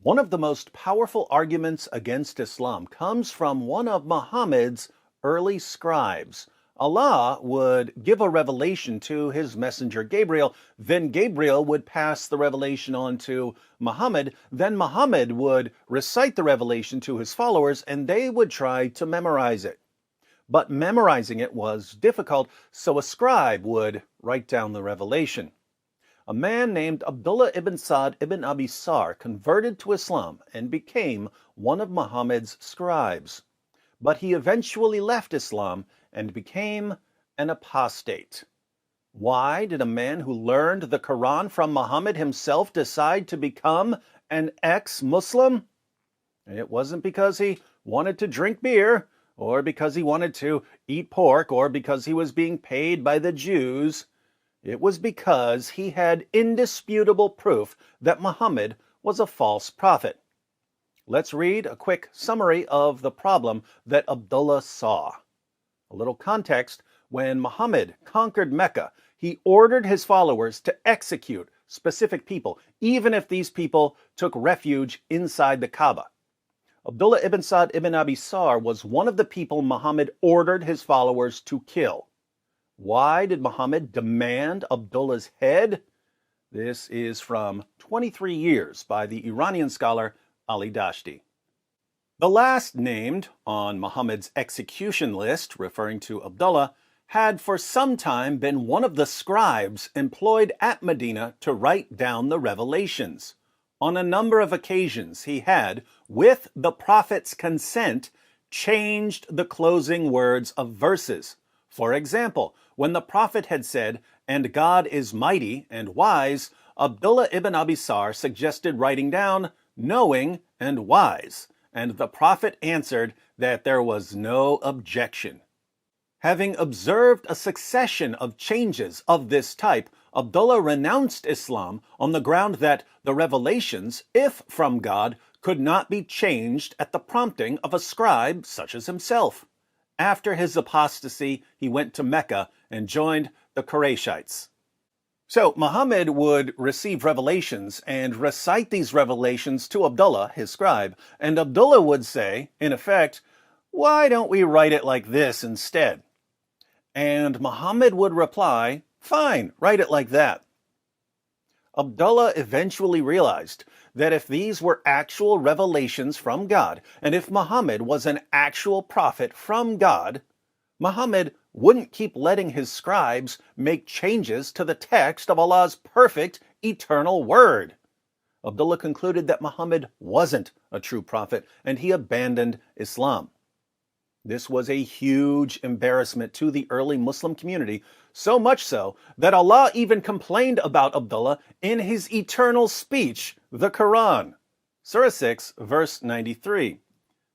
One of the most powerful arguments against Islam comes from one of Muhammad's early scribes. Allah would give a revelation to his messenger Gabriel, then Gabriel would pass the revelation on to Muhammad, then Muhammad would recite the revelation to his followers, and they would try to memorize it. But memorizing it was difficult, so a scribe would write down the revelation. A man named Abdullah ibn Sa'd ibn Abi Sar converted to Islam and became one of Muhammad's scribes. But he eventually left Islam and became an apostate. Why did a man who learned the Quran from Muhammad himself decide to become an ex-Muslim? It wasn't because he wanted to drink beer, or because he wanted to eat pork, or because he was being paid by the Jews. It was because he had indisputable proof that Muhammad was a false prophet. Let's read a quick summary of the problem that Abdullah saw. A little context: when Muhammad conquered Mecca, he ordered his followers to execute specific people, even if these people took refuge inside the Kaaba. Abdullah ibn Sa'd ibn Abi Sar was one of the people Muhammad ordered his followers to kill. Why did Muhammad demand Abdullah's head? This is from 23 Years by the Iranian scholar Ali Dashti. The last named on Muhammad's execution list, referring to Abdullah, had for some time been one of the scribes employed at Medina to write down the revelations. On a number of occasions, he had, with the Prophet's consent, changed the closing words of verses. For example, when the Prophet had said, "And God is mighty and wise," Abdullah ibn Abi Sar suggested writing down, "knowing and wise," and the Prophet answered that there was no objection. Having observed a succession of changes of this type, Abdullah renounced Islam on the ground that the revelations, if from God, could not be changed at the prompting of a scribe such as himself. After his apostasy, he went to Mecca and joined the Qurayshites. So Muhammad would receive revelations and recite these revelations to Abdullah, his scribe, and Abdullah would say, in effect, "Why don't we write it like this instead?" And Muhammad would reply, "Fine, write it like that." Abdullah eventually realized that if these were actual revelations from God, and if Muhammad was an actual prophet from God, Muhammad wouldn't keep letting his scribes make changes to the text of Allah's perfect, eternal word. Abdullah concluded that Muhammad wasn't a true prophet, and he abandoned Islam. This was a huge embarrassment to the early Muslim community, so much so that Allah even complained about Abdullah in his eternal speech, the Quran. Surah 6, verse 93.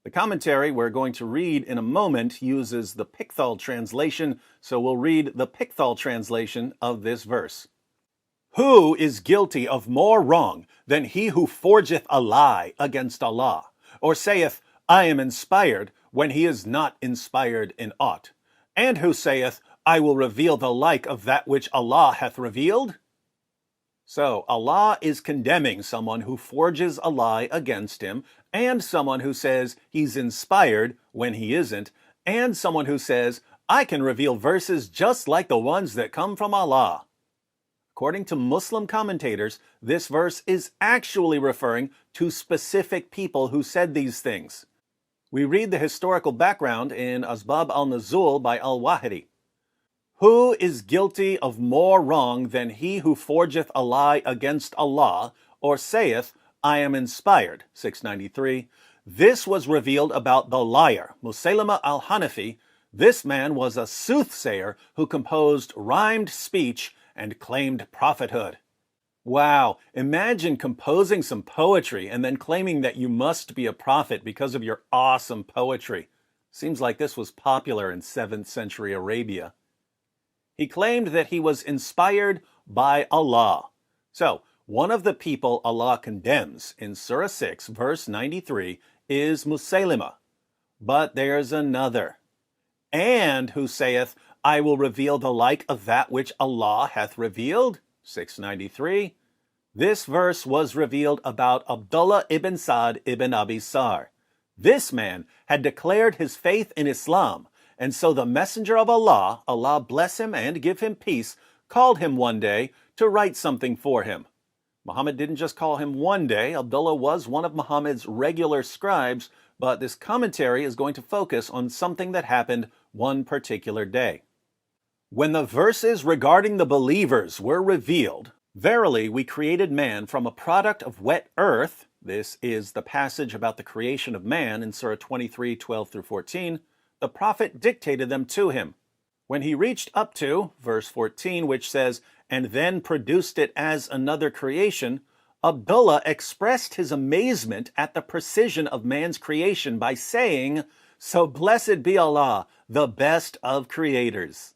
The commentary we're going to read in a moment uses the Pickthall translation, so we'll read the Pickthall translation of this verse. "Who is guilty of more wrong than he who forgeth a lie against Allah, or saith, I am inspired, when he is not inspired in aught, and who saith, I will reveal the like of that which Allah hath revealed?" So Allah is condemning someone who forges a lie against him, and someone who says he's inspired when he isn't, and someone who says, I can reveal verses just like the ones that come from Allah. According to Muslim commentators, this verse is actually referring to specific people who said these things. We read the historical background in Asbab al-Nuzul by al-Wahidi. "Who is guilty of more wrong than he who forgeth a lie against Allah, or saith, I am inspired?" 693. This was revealed about the liar, Musaylama al-Hanafi. This man was a soothsayer who composed rhymed speech and claimed prophethood. Wow, imagine composing some poetry and then claiming that you must be a prophet because of your awesome poetry. Seems like this was popular in 7th century Arabia. He claimed that he was inspired by Allah. So, one of the people Allah condemns in Surah 6, verse 93, is Musaylima. But there's another. "And who saith, I will reveal the like of that which Allah hath revealed?" 693. This verse was revealed about Abdullah ibn Sa'd ibn Abi Sar. This man had declared his faith in Islam, and so the messenger of Allah, Allah bless him and give him peace, called him one day to write something for him. Muhammad didn't just call him one day. Abdullah was one of Muhammad's regular scribes, but this commentary is going to focus on something that happened one particular day. When the verses regarding the believers were revealed, verily we created man from a product of wet earth. This is the passage about the creation of man in Surah 23, 12 through 14. The prophet dictated them to him. When he reached up to verse 14, which says, and then produced it as another creation, Abdullah expressed his amazement at the precision of man's creation by saying, so blessed be Allah, the best of creators.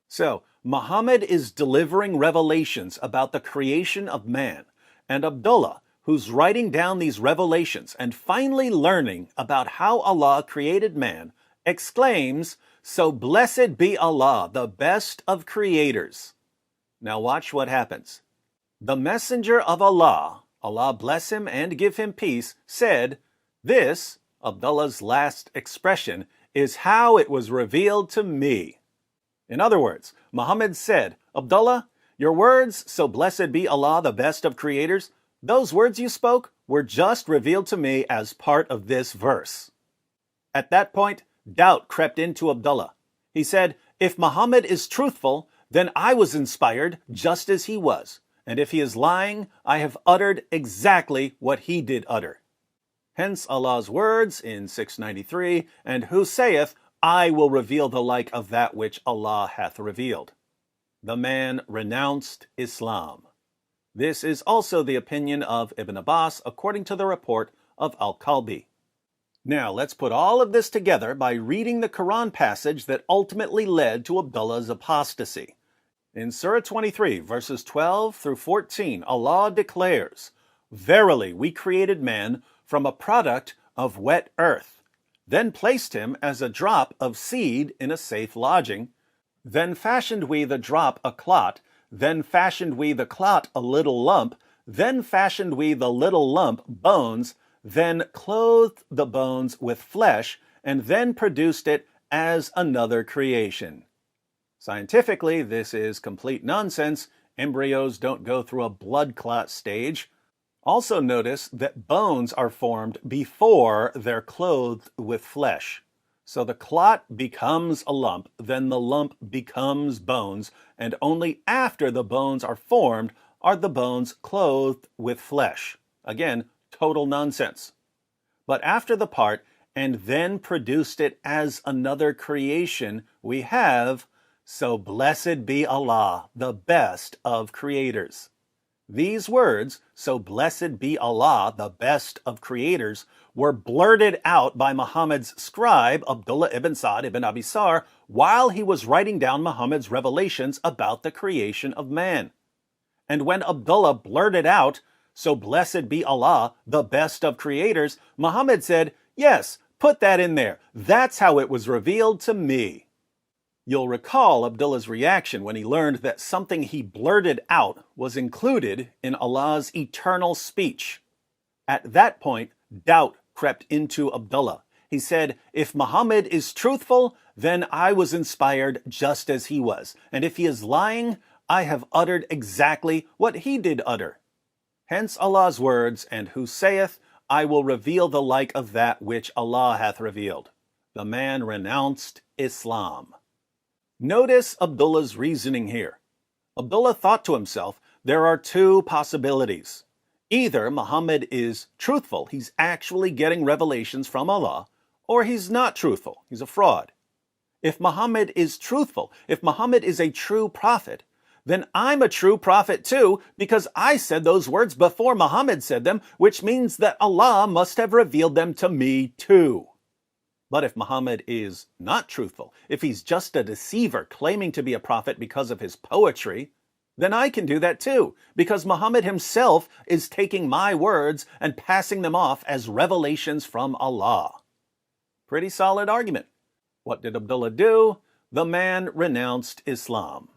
So, Muhammad is delivering revelations about the creation of man, and Abdullah, who's writing down these revelations and finally learning about how Allah created man, exclaims, so blessed be Allah, the best of creators. Now watch what happens. The messenger of Allah, Allah bless him and give him peace, said, this, Abdullah's last expression, is how it was revealed to me. In other words, Muhammad said, Abdullah, your words, so blessed be Allah, the best of creators, those words you spoke were just revealed to me as part of this verse. At that point, doubt crept into Abdullah. He said, if Muhammad is truthful, then I was inspired just as he was. And if he is lying, I have uttered exactly what he did utter. Hence Allah's words in 693, and who saith, I will reveal the like of that which Allah hath revealed. The man renounced Islam. This is also the opinion of Ibn Abbas, according to the report of Al-Kalbi. Now, let's put all of this together by reading the Quran passage that ultimately led to Abdullah's apostasy. In Surah 23, verses 12 through 14, Allah declares, verily we created man from a product of wet earth, then placed him as a drop of seed in a safe lodging. Then fashioned we the drop a clot, then fashioned we the clot a little lump, then fashioned we the little lump bones, then clothed the bones with flesh, and then produced it as another creation. Scientifically, this is complete nonsense. Embryos don't go through a blood clot stage. Also notice that bones are formed before they're clothed with flesh. So the clot becomes a lump, then the lump becomes bones, and only after the bones are formed are the bones clothed with flesh. Again, total nonsense. But after the part, and then produced it as another creation, we have, so blessed be Allah, the best of creators. These words, so blessed be Allah, the best of creators, were blurted out by Muhammad's scribe, Abdullah ibn Sa'd ibn Abi Sar, while he was writing down Muhammad's revelations about the creation of man. And when Abdullah blurted out, so blessed be Allah, the best of creators, Muhammad said, yes, put that in there. That's how it was revealed to me. You'll recall Abdullah's reaction when he learned that something he blurted out was included in Allah's eternal speech. At that point, doubt crept into Abdullah. He said, if Muhammad is truthful, then I was inspired just as he was. And if he is lying, I have uttered exactly what he did utter. Hence Allah's words, and who saith, I will reveal the like of that which Allah hath revealed. The man renounced Islam. Notice Abdullah's reasoning here. Abdullah thought to himself, there are two possibilities. Either Muhammad is truthful, he's actually getting revelations from Allah, or he's not truthful, he's a fraud. If Muhammad is truthful, if Muhammad is a true prophet, then I'm a true prophet too, because I said those words before Muhammad said them, which means that Allah must have revealed them to me too. But if Muhammad is not truthful, if he's just a deceiver claiming to be a prophet because of his poetry, then I can do that too, because Muhammad himself is taking my words and passing them off as revelations from Allah. Pretty solid argument. What did Abdullah do? The man renounced Islam.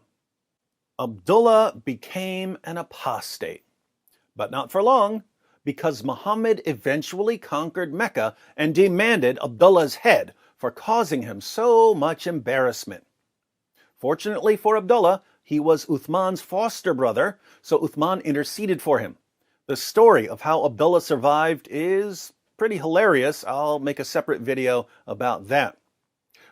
Abdullah became an apostate. But not for long, because Muhammad eventually conquered Mecca and demanded Abdullah's head for causing him so much embarrassment. Fortunately for Abdullah, he was Uthman's foster brother, so Uthman interceded for him. The story of how Abdullah survived is pretty hilarious. I'll make a separate video about that.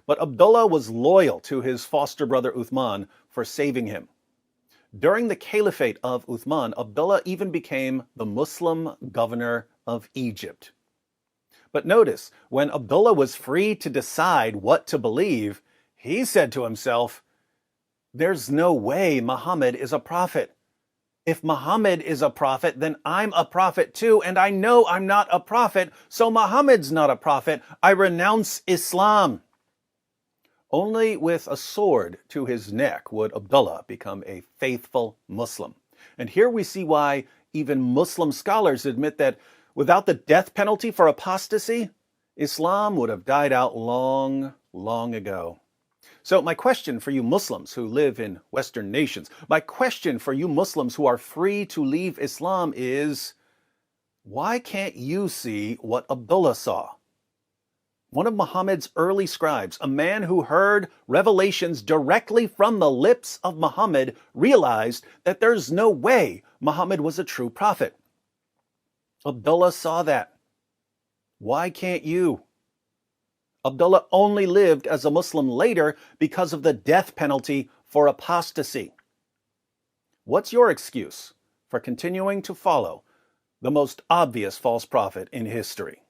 But Abdullah was loyal to his foster brother Uthman for saving him. During the caliphate of Uthman, Abdullah even became the Muslim governor of Egypt. But notice, when Abdullah was free to decide what to believe, he said to himself, "There's no way Muhammad is a prophet. If Muhammad is a prophet, then I'm a prophet too, and I know I'm not a prophet, so Muhammad's not a prophet. I renounce Islam." Only with a sword to his neck would Abdullah become a faithful Muslim. And here we see why even Muslim scholars admit that without the death penalty for apostasy, Islam would have died out long, long ago. So my question for you Muslims who live in Western nations, my question for you Muslims who are free to leave Islam is, why can't you see what Abdullah saw? One of Muhammad's early scribes, a man who heard revelations directly from the lips of Muhammad, realized that there's no way Muhammad was a true prophet. Abdullah saw that. Why can't you? Abdullah only lived as a Muslim later because of the death penalty for apostasy. What's your excuse for continuing to follow the most obvious false prophet in history?